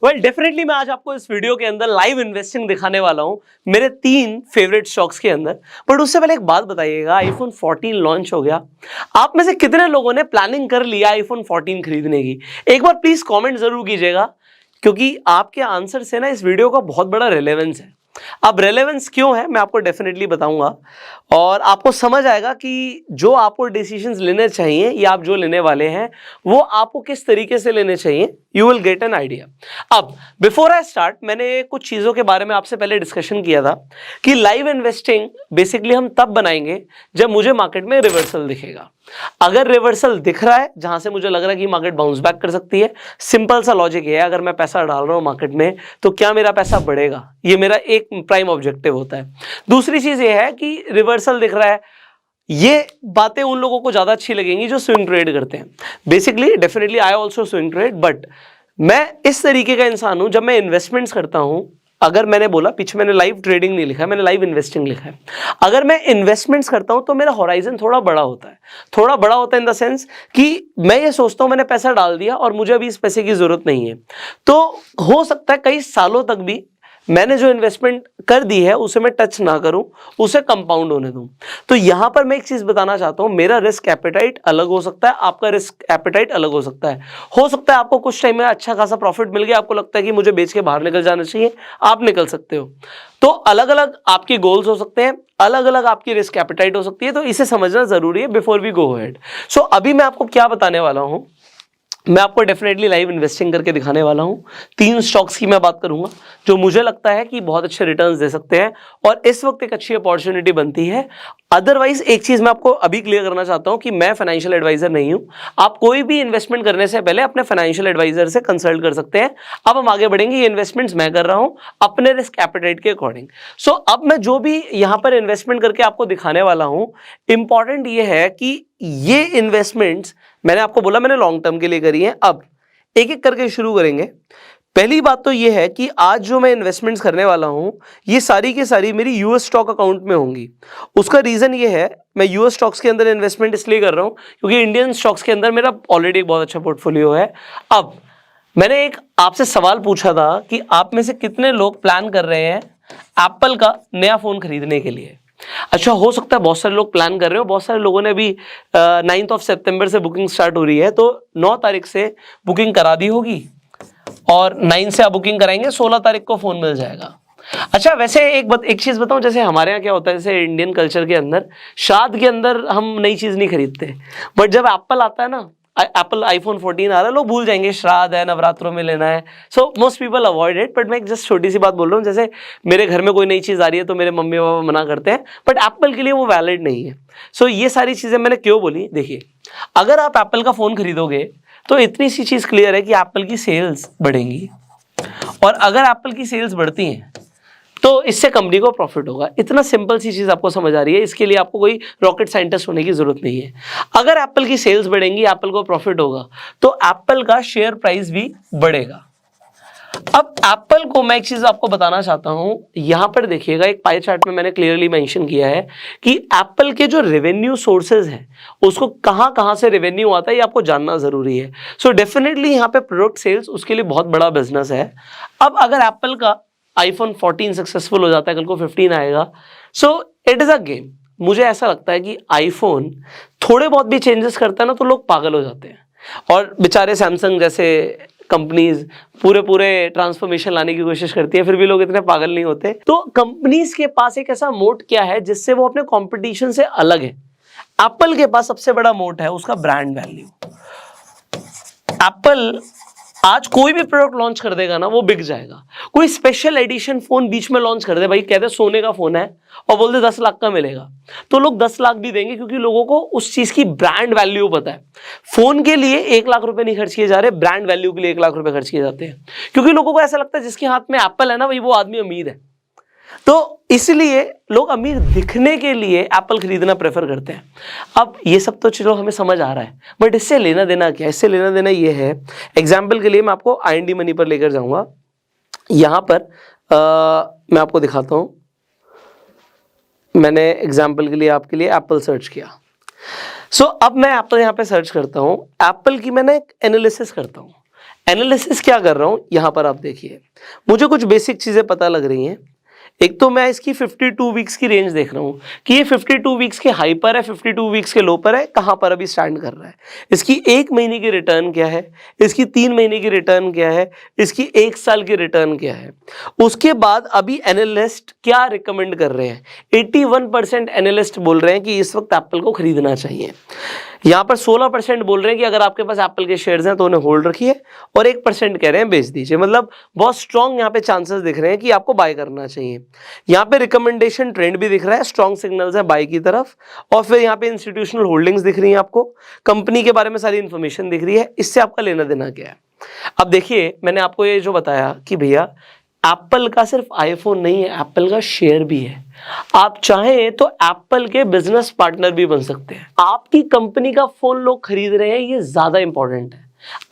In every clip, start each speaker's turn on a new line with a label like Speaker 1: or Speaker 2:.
Speaker 1: Definitely मैं आज आपको इस वीडियो के अंदर लाइव इन्वेस्टिंग दिखाने वाला हूं मेरे 3 फेवरेट स्टॉक्स के अंदर। बट उससे पहले एक बात बताइएगा, आईफोन 14 लॉन्च हो गया, आप में से कितने लोगों ने प्लानिंग कर लिया आईफोन 14 खरीदने की? एक बार प्लीज कमेंट जरूर कीजिएगा, क्योंकि आपके आंसर से ना इस वीडियो का बहुत बड़ा रिलेवेंस है। अब रेलेवेंस क्यों है मैं आपको डेफिनेटली बताऊंगा, और आपको समझ आएगा कि जो आपको डिसीजंस लेने चाहिए या आप जो लेने वाले हैं वो आपको किस तरीके से लेने चाहिए। You will get an idea. अब बिफोर आई स्टार्ट, मैंने कुछ चीजों के बारे में आपसे पहले डिस्कशन किया था कि लाइव इन्वेस्टिंग बेसिकली हम तब बनाएंगे जब मुझे मार्केट में रिवर्सल दिखेगा। अगर रिवर्सल दिख रहा है जहां से मुझे लग रहा है कि मार्केट बाउंस बैक कर सकती है, सिंपल सा लॉजिक है, अगर मैं पैसा डाल रहा हूं मार्केट में तो क्या मेरा पैसा बढ़ेगा, ये मेरा एक प्राइम ऑब्जेक्टिव होता है। दूसरी चीज ये है कि रिवर्सल दिख रहा है, ये बातें उन लोगों को ज्यादा अच्छी लगेंगी जो स्विंग ट्रेड करते हैं। Basically definitely I also swing trade, but मैं इस तरीके का इंसान हूं, जब मैं इन्वेस्टमेंट्स करता हूं, अगर मैंने बोला पीछे मैंने लाइव ट्रेडिंग नहीं लिखा है, मैंने लाइव इन्वेस्टिंग लिखा है। अगर मैं इन्वेस्टमेंट्स करता हूं तो मेरा होराइजन थोड़ा बड़ा होता है। थोड़ा बड़ा होता है इन द सेंस कि मैं ये सोचता हूं मैंने पैसा डाल दिया और मुझे अभी इस पैसे की जरूरत नहीं है, तो हो सकता है कई सालों तक भी मैंने जो इन्वेस्टमेंट कर दी है उसे मैं टच ना करूं, उसे कंपाउंड होने दूं। तो यहां पर मैं एक चीज बताना चाहता हूं, मेरा रिस्क एपेटाइट अलग हो सकता है, आपका रिस्क एपेटाइट अलग हो सकता है। हो सकता है आपको कुछ टाइम में अच्छा खासा प्रॉफिट मिल गया, आपको लगता है कि मुझे बेच के बाहर निकल जाना चाहिए, आप निकल सकते हो। तो अलग अलग आपके गोल्स हो सकते हैं, अलग अलग आपकी रिस्क एपेटाइट हो सकती है, तो इसे समझना जरूरी है बिफोर वी गो अहेड। सो अभी मैं आपको क्या बताने वाला हूं, मैं आपको डेफिनेटली लाइव इन्वेस्टिंग करके दिखाने वाला हूं। 3 स्टॉक्स की मैं बात करूंगा जो मुझे लगता है कि बहुत अच्छे रिटर्न्स दे सकते हैं और इस वक्त एक अच्छी अपॉर्चुनिटी बनती है। अदरवाइज एक चीज मैं आपको अभी क्लियर करना चाहता हूं कि मैं फाइनेंशियल एडवाइजर नहीं हूं। आप कोई भी इन्वेस्टमेंट करने से पहले अपने फाइनेंशियल एडवाइजर से कंसल्ट कर सकते हैं। अब हम आगे बढ़ेंगे, ये इन्वेस्टमेंट्स मैं कर रहा हूं अपने रिस्क एपेटाइट के अकॉर्डिंग। सो अब मैं जो भी यहां पर इन्वेस्टमेंट करके आपको दिखाने वाला हूं, इंपॉर्टेंट ये है कि ये इन्वेस्टमेंट्स मैंने आपको बोला मैंने लॉन्ग टर्म के लिए करी है। अब एक एक करके शुरू करेंगे। पहली बात तो ये है कि आज जो मैं इन्वेस्टमेंट्स करने वाला हूं ये सारी की सारी मेरी यूएस स्टॉक अकाउंट में होंगी। उसका रीजन ये है, मैं यूएस स्टॉक्स के अंदर इन्वेस्टमेंट इसलिए कर रहा हूं क्योंकि इंडियन स्टॉक्स के अंदर मेरा ऑलरेडी एक बहुत अच्छा पोर्टफोलियो है। अब मैंने एक आपसे सवाल पूछा था कि आप में से कितने लोग प्लान कर रहे हैं एप्पल का नया फोन खरीदने के लिए। अच्छा, हो सकता है बहुत सारे लोग प्लान कर रहे हो, बहुत सारे लोगों ने अभी 9 सितंबर से बुकिंग स्टार्ट हो रही है, तो 9 तारीख से बुकिंग करा दी होगी और 9 से आप बुकिंग कराएंगे, 16 तारीख को फोन मिल जाएगा। अच्छा, वैसे एक चीज बताऊं, जैसे हमारे यहाँ क्या होता है, जैसे इंडियन कल्चर के अंदर श्राद्ध के अंदर हम नई चीज नहीं खरीदते, बट जब एप्पल आता है ना, एप्पल आईफोन 14 आ रहा है, लोग भूल जाएंगे श्राद्ध है, नवरात्रों में लेना है। So most people avoid it, but मैं एक जस्ट छोटी सी बात बोल रहा हूँ, जैसे मेरे घर में कोई नई चीज आ रही है तो मेरे मम्मी पापा मना करते हैं, बट एप्पल के लिए वो वैलिड नहीं है। सो ये सारी चीजें मैंने क्यों बोली, देखिए, अगर आप एप्पल का फोन खरीदोगे तो इतनी सी चीज क्लियर है कि एप्पल की सेल्स बढ़ेंगी, और अगर एप्पल की सेल्स बढ़ती हैं तो इससे कंपनी को प्रॉफिट होगा। इतना सिंपल सी चीज आपको समझ आ रही है, इसके लिए आपको कोई रॉकेट साइंटिस्ट होने की जरूरत नहीं है। अगर एप्पल की सेल्स बढ़ेंगी, एप्पल को प्रॉफिट होगा, तो एप्पल का शेयर प्राइस भी बढ़ेगा। अब एप्पल को मैं एक चीज आपको बताना चाहता हूं, यहां पर देखिएगा, एक पाई चार्ट में मैंने क्लियरली मेंशन किया है कि एप्पल के जो रेवेन्यू सोर्सेज हैं उसको कहां कहां से रेवेन्यू आता है, ये आपको जानना जरूरी है। सो डेफिनेटली यहां पे प्रोडक्ट सेल्स उसके लिए बहुत बड़ा बिजनेस है। अब अगर एप्पल का आईफोन 14 सक्सेसफुल हो जाता है, कल को 15 आएगा, so it is a game. मुझे ऐसा लगता है कि आईफोन थोड़े बहुत भी चेंजेस करता है ना तो लोग पागल हो जाते हैं, और बेचारे सैमसंग जैसे कंपनीज पूरे ट्रांसफॉर्मेशन लाने की कोशिश करती है, फिर भी लोग इतने पागल नहीं होते। तो कंपनीज के पास एक ऐसा मोट क्या है जिससे वो अपने कंपटीशन से अलग है। एप्पल के पास सबसे बड़ा मोट है उसका ब्रांड वैल्यू। एप्पल आज कोई भी प्रोडक्ट लॉन्च कर देगा ना, वो बिक जाएगा। कोई स्पेशल एडिशन फोन बीच में लॉन्च कर दे, भाई कहते सोने का फोन है और बोल दे 10 लाख का मिलेगा, तो लोग 10 लाख भी देंगे, क्योंकि लोगों को उस चीज की ब्रांड वैल्यू पता है। फोन के लिए 1 लाख रुपए नहीं खर्च किए जा रहे, ब्रांड वैल्यू के लिए 1 लाख रुपए खर्च किए जाते हैं, क्योंकि लोगों को ऐसा लगता है जिसके हाथ में एप्पल है ना, भाई वो आदमी अमीर है। तो इसलिए लोग अमीर दिखने के लिए एप्पल खरीदना प्रेफर करते हैं। अब ये सब तो चलो हमें समझ आ रहा है, बट इससे लेना देना क्या है? इससे लेना देना ये है, एग्जाम्पल के लिए मैं आपको IND मनी पर लेकर जाऊंगा। यहां पर मैं आपको दिखाता हूं, मैंने एग्जाम्पल के लिए आपके लिए एप्पल सर्च किया। सो अब मैं एप्पल यहां पे सर्च करता हूं, एप्पल की मैंने एक एनालिसिस करता हूं। एनालिसिस क्या कर रहा हूं यहां पर आप देखिए, मुझे कुछ बेसिक चीजें पता लग रही हैं। एक तो मैं इसकी 52 वीक्स की रेंज देख रहा हूं कि ये 52 वीक्स के हाई पर है, 52 वीक्स के लो पर है, कहां पर अभी स्टैंड कर रहा है। इसकी 1 महीने की रिटर्न क्या है, इसकी 3 महीने की रिटर्न क्या है, इसकी 1 साल की रिटर्न क्या है। उसके बाद अभी एनालिस्ट क्या रिकमेंड कर रहे हैं। 81% एनालिस्ट बोल रहे हैं कि इस वक्त एप्पल को खरीदना चाहिए। यहां पर 16% बोल रहे हैं कि अगर आपके पास एप्पल के शेयर्स हैं तो उन्हें होल्ड रखिए, और 1% कह रहे हैं बेच दीजिए। मतलब बहुत स्ट्रॉन्ग यहां पे चांसेस दिख रहे हैं कि आपको बाय करना चाहिए। यहां पे रिकमेंडेशन ट्रेंड भी दिख रहा है, स्ट्रॉन्ग सिग्नल्स है बाय की तरफ, और फिर यहां पे इंस्टीट्यूशनल होल्डिंग्स दिख रही हैं आपको, कंपनी के बारे में सारी इंफॉर्मेशन दिख रही है। इससे आपका लेना देना क्या है। अब देखिए, मैंने आपको ये जो बताया कि भैया एप्पल का सिर्फ आईफोन नहीं है, एप्पल का शेयर भी है। आप चाहें तो एप्पल के बिजनेस पार्टनर भी बन सकते हैं। आपकी कंपनी का फोन लोग खरीद रहे हैं, ये ज्यादा इंपॉर्टेंट है।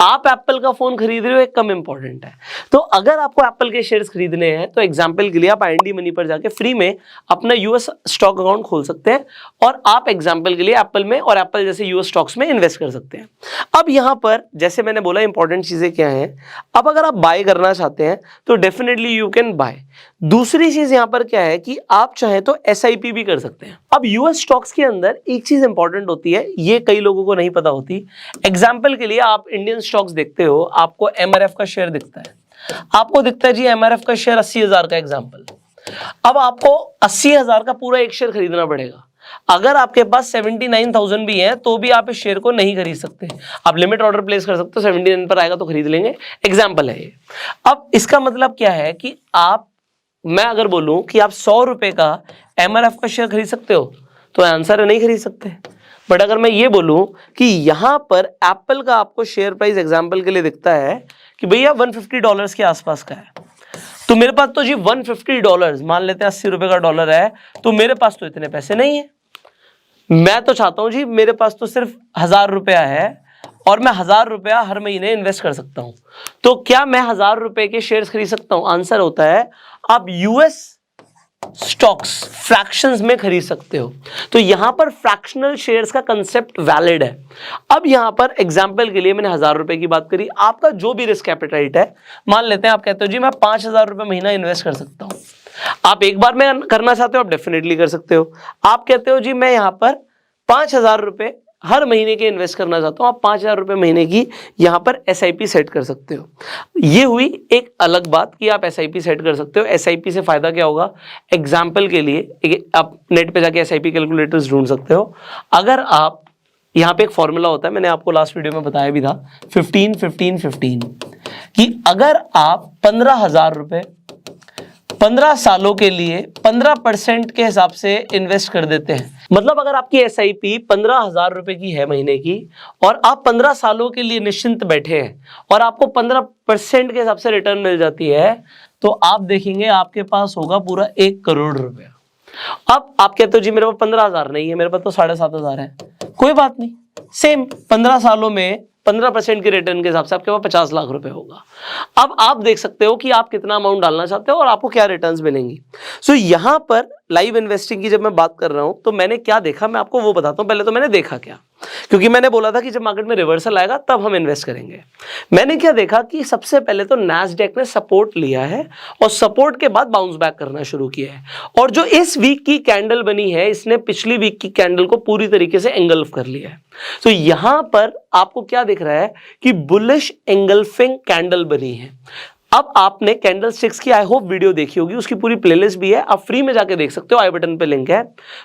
Speaker 1: आप एप्पल का फोन खरीद रहे हो, एक कम इंपॉर्टेंट है। तो अगर आपको एप्पल के शेयर्स खरीदने हैं तो एग्जांपल के लिए आप IND मनी पर जाके फ्री में अपना यूएस स्टॉक अकाउंट खोल सकते हैं, और आप एग्जांपल के लिए एप्पल में और एप्पल जैसे यूएस स्टॉक्स में इन्वेस्ट कर सकते हैं। अब यहां पर जैसे मैंने बोला इंपॉर्टेंट चीजें क्या हैं। अब अगर आप बाय करना चाहते हैं तो डेफिनेटली यू कैन बाय। दूसरी चीज यहां पर क्या है कि आप चाहें तो SIP भी कर सकते हैं। अब यूएस स्टॉक्स के अंदर एक चीज इंपॉर्टेंट होती है, ये कई लोगों को नहीं पता होती। एग्जाम्पल के लिए आप इंडियन स्टॉक्स देखते हो, आपको MRF का शेयर दिखता है, आपको दिखता है जी MRF का शेयर 80,000 का एग्जाम्पल। अब आपको 80,000 का पूरा एक शेयर खरीदना पड़ेगा। अगर आपके पास 79,000 भी है तो भी आप इस शेयर को नहीं खरीद सकते। आप लिमिट ऑर्डर प्लेस कर सकते हो, 79 पर आएगा तो खरीद लेंगे, एग्जाम्पल है ये। अब इसका मतलब क्या है कि मैं अगर बोलूं कि आप 100 रुपए का MRF का शेयर खरीद सकते हो तो आंसर है नहीं खरीद सकते। बट अगर मैं ये बोलूं कि यहां पर एप्पल का आपको शेयर प्राइस एग्जांपल के लिए दिखता है कि भैया $150 के आसपास का है, तो मेरे पास तो जी $150, मान लेते हैं 80 रुपए का डॉलर है, तो मेरे पास तो इतने पैसे नहीं है। मैं तो चाहता हूं जी, मेरे पास तो सिर्फ 1000 रुपया है और मैं 1000 रुपया हर महीने इन्वेस्ट कर सकता हूं। तो क्या मैं 1000 रुपए के शेयर्स खरीद सकता हूं? आंसर होता है आप यूएस स्टॉक्स फ्रैक्शंस में खरीद सकते हो। तो यहां पर फ्रैक्शनल शेयर्स का कंसेप्ट वैलिड है। अब यहां पर एग्जांपल के लिए मैंने 1000 रुपए की बात करी, आपका जो भी रिस्क एपेटाइट है, मान लेते हैं आप कहते हो जी मैं 5000 रुपए महीना इन्वेस्ट कर सकता हूं। आप एक बार में करना चाहते हो, आप डेफिनेटली कर सकते हो। आप कहते हो जी मैं यहां पर 5000 रुपए हर महीने के इन्वेस्ट करना चाहता हूं, आप 5000 रुपए महीने की यहां पर SIP सेट कर सकते हो। ये हुई एक अलग बात कि आप SIP सेट कर सकते हो। SIP से फायदा क्या होगा? एग्जाम्पल के लिए आप नेट पे जाके SIP कैलकुलेटर्स ढूंढ सकते हो। अगर आप यहां पे एक फॉर्मूला होता है, मैंने आपको लास्ट वीडियो में बताया भी था, 15-15-15, कि अगर आप 15,000 रुपए 15 सालों के लिए 15% के हिसाब से इन्वेस्ट कर देते हैं, मतलब अगर आपकी SIP 15,000 रुपए की है महीने की और आप 15 सालों के लिए निश्चिंत बैठे हैं और आपको 15% के हिसाब से रिटर्न मिल जाती है, तो आप देखेंगे आपके पास होगा पूरा 1 करोड़ रुपया। अब आप कहते हो जी मेरे पास 15,000 नहीं है, मेरे पास तो 7,500 है। कोई बात नहीं, सेम 15 सालों में 15% के रिटर्न के हिसाब से आपके पास 50 लाख रुपए होगा। अब आप देख सकते हो कि आप कितना अमाउंट डालना चाहते हो और आपको क्या रिटर्न्स मिलेंगी। सो यहां पर लाइव इन्वेस्टिंग की जब मैं बात कर रहा हूं तो मैंने क्या देखा, मैं आपको वो बताता हूं। पहले तो मैंने देखा क्या, क्योंकि मैंने बोला था कि जब मार्केट में रिवर्सल आएगा तब हम इन्वेस्ट करेंगे। मैंने क्या देखा कि सबसे पहले तो नैस्डैक ने सपोर्ट लिया है और सपोर्ट के बाद बाउंस बैक करना शुरू किया है, और जो इस वीक की कैंडल बनी है इसने पिछली वीक की कैंडल को पूरी तरीके से एंगल्फ कर लिया है। तो यहां पर आपको क्या दिख रहा है कि बुलिश एंगल्फिंग कैंडल बनी है। अब आपने कैंडल स्टिक्स की आई होप वीडियो देखी होगी, उसकी पूरी प्लेलिस्ट भी है, आप फ्री में जाके देख सकते हो, आई बटन पे लिंक है।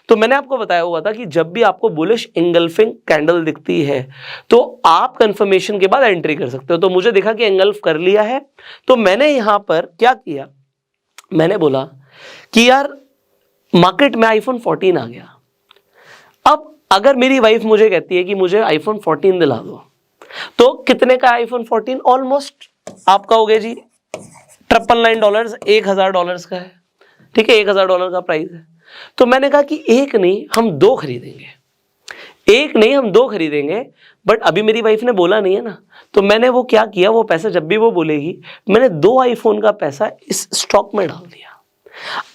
Speaker 1: तो मैंने आपको बताया हुआ था कि जब भी आपको बुलिश एंगल्फिंग कैंडल दिखती है तो आप कंफर्मेशन के बाद एंट्री कर सकते हो। तो मुझे देखा कि एंगल्फ कर लिया है, तो मैंने यहां पर क्या किया, मैंने बोला कि यार मार्केट में iPhone 14 आ गया। अब अगर मेरी वाइफ मुझे कहती है कि मुझे iPhone 14 दिला दो, तो कितने का iPhone 14? ऑलमोस्ट आपका हो गया जी $999, $1,000 का है। ठीक है, $1,000 का प्राइस है। तो मैंने कहा कि एक नहीं हम दो खरीदेंगे, एक नहीं हम दो खरीदेंगे। बट अभी मेरी वाइफ ने बोला नहीं है ना, तो मैंने वो क्या किया, वो पैसा जब भी वो बोलेगी मैंने 2 आईफोन का पैसा इस स्टॉक में डाल दिया।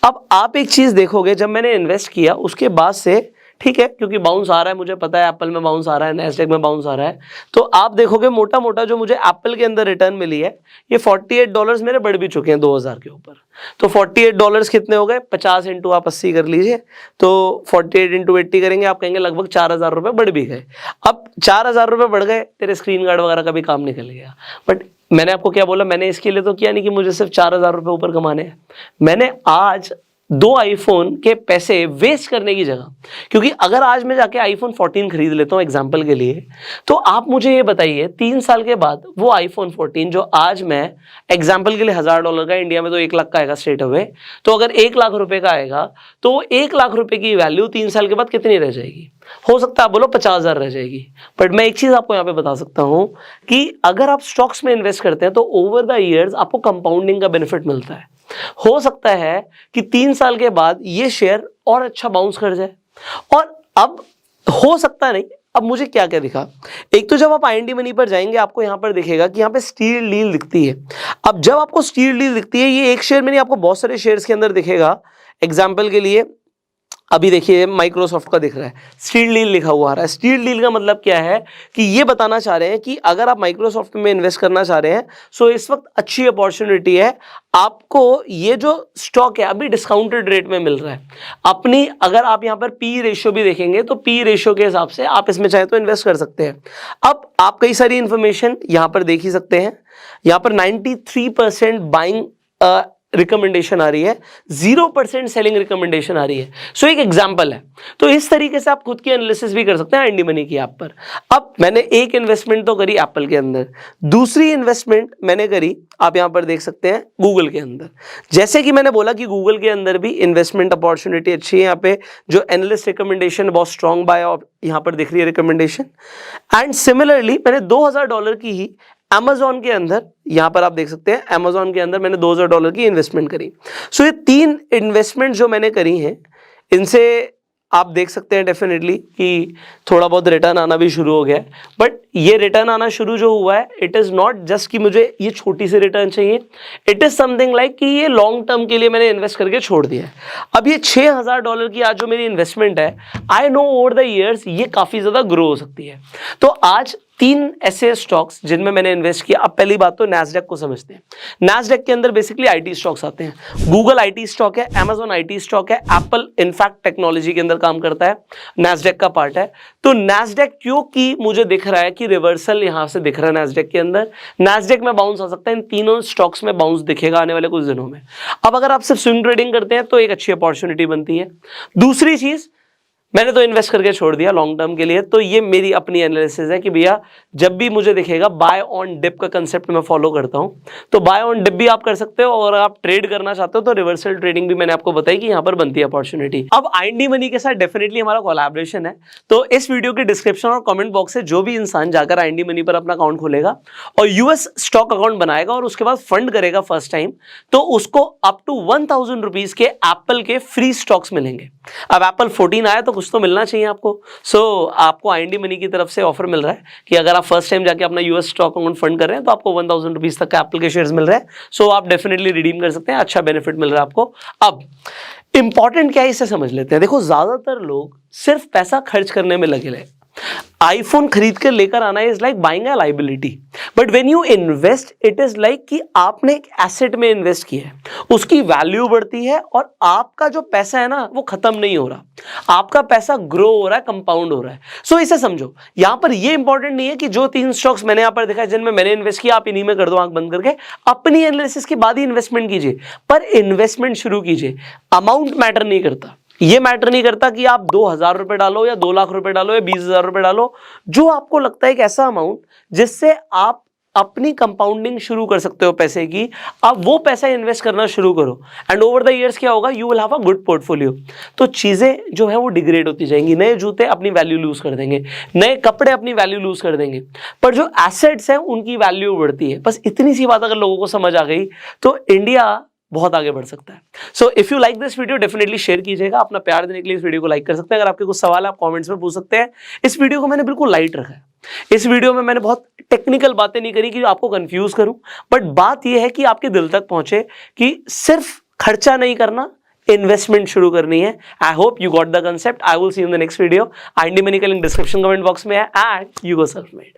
Speaker 1: अब आप एक चीज देखोगे, जब मैंने इन्वेस्ट किया उसके बाद से ठीक है, क्योंकि बाउंस आ रहा है, मुझे पता है एप्पल में बाउंस आ रहा है, नैस्डैक में बाउंस आ रहा है, तो आप देखोगे मोटा मोटा जो मुझे एप्पल के अंदर रिटर्न मिली है ये $48 मेरे बढ़ भी चुके हैं 2000 के ऊपर। तो $48 कितने हो गए, 50 इंटू आप 80 कर लीजिए, तो 48 इंटू 80 करेंगे, आप कहेंगे लगभग 4000 रुपये बढ़ भी गए। अब 4000 रुपये बढ़ गए, तेरे स्क्रीन गार्ड वगैरह का भी काम निकल गया। बट मैंने आपको क्या बोला, मैंने इसके लिए तो किया नहीं कि मुझे सिर्फ 4000 रुपये ऊपर कमाने हैं। मैंने आज 2 आईफोन के पैसे वेस्ट करने की जगह, क्योंकि अगर आज मैं जाके आईफोन 14 खरीद लेता हूँ एग्जाम्पल के लिए, तो आप मुझे ये बताइए 3 साल के बाद वो आईफोन 14 जो आज मैं एग्जाम्पल के लिए $1000 का, इंडिया में तो 1 लाख का आएगा स्ट्रेट अवे, तो अगर 1 लाख रुपए का आएगा तो 1 लाख रुपए की वैल्यू 3 साल के बाद कितनी रह जाएगी? हो सकता है आप बोलो 50,000 रह जाएगी। बट मैं एक चीज आपको यहाँ पे बता सकता हूँ कि अगर आप स्टॉक्स में इन्वेस्ट करते हैं तो ओवर द ईयर्स आपको कंपाउंडिंग का बेनिफिट मिलता है। हो सकता है कि 3 साल के बाद ये शेयर और अच्छा बाउंस कर जाए। और अब हो सकता नहीं, अब मुझे क्या क्या दिखा, एक तो जब आप IND मनी पर जाएंगे आपको यहाँ पर दिखेगा कि यहाँ पे स्टील डील दिखती है। अब जब आपको स्टील डील दिखती है, ये एक शेयर में नहीं, आपको बहुत सारे शेयर्स के अंदर दिखेगा। एग्जाम्पल के लिए अभी देखिए माइक्रोसॉफ्ट का दिख रहा है, स्टील डील लिखा हुआ आ रहा है। स्टील डील का मतलब क्या है कि ये बताना चाह रहे हैं कि अगर आप माइक्रोसॉफ्ट में इन्वेस्ट करना चाह रहे हैं सो इस वक्त अच्छी अपॉर्चुनिटी है, आपको ये जो स्टॉक है अभी डिस्काउंटेड रेट में मिल रहा है। अपनी अगर आप यहाँ पर पी रेशियो भी देखेंगे तो पी रेशियो के हिसाब से आप इसमें चाहे तो इन्वेस्ट कर सकते हैं। अब आप कई सारी इंफॉर्मेशन यहाँ पर देख ही सकते हैं। यहाँ पर 93% बाइंग रिकमेंडेशन आ रही है, 0% सेलिंग रिकमेंडेशन आ रही है। सो एक एग्जांपल है। तो इस तरीके से आप खुद की एनालिसिस भी कर सकते हैं IND मनी की ऐप पर। अब मैंने एक इन्वेस्टमेंट तो करी एप्पल के अंदर, दूसरी इन्वेस्टमेंट मैंने करी आप यहां पर देख सकते हैं गूगल के अंदर। जैसे कि मैंने बोला कि गूगल के अंदर भी इन्वेस्टमेंट अपॉर्चुनिटी अच्छी है। यहाँ पे जो एनालिस्ट रिकमेंडेशन बहुत स्ट्रॉन्ग बाय यहाँ पर दिख रही है रिकमेंडेशन। एंड सिमिलरली मैंने $2000 की ही Amazon के अंदर, यहां पर आप देख सकते हैं Amazon के अंदर मैंने $2000 की इन्वेस्टमेंट करी। सो ये 3 इन्वेस्टमेंट जो मैंने करी हैं, इनसे आप देख सकते हैं डेफिनेटली कि थोड़ा बहुत रिटर्न आना भी शुरू हो गया है। बट ये रिटर्न आना शुरू जो हुआ है, इट इज़ नॉट जस्ट कि मुझे ये छोटी सी रिटर्न चाहिए, इट इज़ समथिंग लाइक कि ये लॉन्ग टर्म के लिए मैंने इन्वेस्ट करके छोड़ दिया है। अब ये $6000 की आज जो मेरी इन्वेस्टमेंट है, I know over the years ये काफ़ी ज़्यादा ग्रो हो सकती है। तो आज 3 ऐसे स्टॉक्स जिनमें मैंने इन्वेस्ट किया। अब पहली बात तो नैस्डैक को समझते हैं। नैस्डैक के अंदर बेसिकली IT स्टॉक्स आते हैं। गूगल IT स्टॉक है, Amazon IT स्टॉक है, एप्पल इनफैक्ट टेक्नोलॉजी के अंदर काम करता है, नैस्डैक का पार्ट है। तो नैस्डैक क्योंकि मुझे दिख रहा है कि रिवर्सल यहां से दिख रहा है नैस्डैक के अंदर, नैस्डैक में बाउंस आ सकता है। इन तीनों स्टॉक्स में बाउंस दिखेगा आने वाले कुछ दिनों में। अब अगर आप सिर्फ स्विंग ट्रेडिंग करते हैं तो एक अच्छी अपॉर्चुनिटी बनती है। दूसरी चीज, मैंने तो इन्वेस्ट करके छोड़ दिया लॉन्ग टर्म के लिए, तो ये मेरी अपनी एनालिसिस है कि भैया जब भी मुझे दिखेगा बाय ऑन डिप का कंसेप्ट मैं फॉलो करता हूं, तो बाय ऑन डिप भी आप कर सकते हो, और आप ट्रेड करना चाहते हो तो रिवर्सल ट्रेडिंग भी मैंने आपको बताई कि यहां पर बनती है अपॉर्चुनिटी। अब IND मनी के साथ डेफिनेटली हमारा कोलैबोरेशन है, तो इस वीडियो के डिस्क्रिप्शन और कमेंट बॉक्स से जो भी इंसान जाकर IND मनी पर अपना अकाउंट खोलेगा और US स्टॉक अकाउंट बनाएगा और उसके बाद फंड करेगा फर्स्ट टाइम, तो उसको अप टू 1000 रुपीज के एप्पल के फ्री स्टॉक्स मिलेंगे। अब एप्पल 14 आया तो कुछ तो मिलना चाहिए आपको। आपको IND मनी की तरफ से ऑफर मिल रहा है कि अगर आप फर्स्ट टाइम जाके अपना US स्टॉक अकाउंट फंड कर रहे हैं तो आपको 1000 रुपीज तक का एप्पल के शेयर्स मिल रहे हैं। आप डेफिनेटली रिडीम कर सकते हैं, अच्छा बेनिफिट मिल रहा है आपको। अब इंपॉर्टेंट क्या है इसे समझ लेते हैं। देखो, ज्यादातर लोग सिर्फ पैसा खर्च करने में लगे रहे। आईफोन खरीद कर लेकर आना is like buying a liability, but when you invest it is like कि आपने एक एसेट में इन्वेस्ट किया है, उसकी वैल्यू बढ़ती है और आपका जो पैसा है ना वो खत्म नहीं हो रहा, आपका पैसा ग्रो हो रहा है, कंपाउंड हो रहा है। सो इसे समझो, यहां पर ये इंपॉर्टेंट नहीं है कि जो 3 स्टॉक्स मैंने यहां पर दिखाए जिनमें मैंने इन्वेस्ट किया आप इन्हीं में कर दो आंख बंद करके, अपनी एनालिसिस के बाद ही इन्वेस्टमेंट कीजिए, पर इन्वेस्टमेंट शुरू कीजिए। अमाउंट मैटर नहीं करता, ये मैटर नहीं करता कि आप 2000 रुपए डालो या 2 लाख रुपए डालो या 20,000 रुपए डालो, जो आपको लगता है एक ऐसा अमाउंट जिससे आप अपनी कंपाउंडिंग शुरू कर सकते हो पैसे की, आप वो पैसा इन्वेस्ट करना शुरू करो एंड ओवर द इयर्स क्या होगा, you will have a good portfolio. तो चीजें जो है वो डिग्रेड होती जाएंगी, नए जूते अपनी वैल्यू लूज कर देंगे, नए कपड़े अपनी वैल्यू लूज कर देंगे, पर जो एसेट्स हैं उनकी वैल्यू बढ़ती है। बस इतनी सी बात अगर लोगों को समझ आ गई तो इंडिया बहुत आगे बढ़ सकता है। So if you like this video definitely share कीजिएगा। अपना प्यार देने के लिए इस वीडियो को लाइक कर सकते हैं। अगर आपके कुछ सवाल है आप कमेंट्स में पूछ सकते हैं। इस वीडियो को मैंने बिल्कुल लाइट रखा है, इस वीडियो में मैंने बहुत टेक्निकल बातें नहीं करी कि आपको कंफ्यूज करूं, बट बात यह है कि आपके दिल तक पहुंचे कि सिर्फ खर्चा नहीं करना, इन्वेस्टमेंट शुरू करनी है। I hope you got the concept. I will see you in the next video. ID money का लिंक डिस्क्रिप्शन कमेंट बॉक्स में है and you go self made.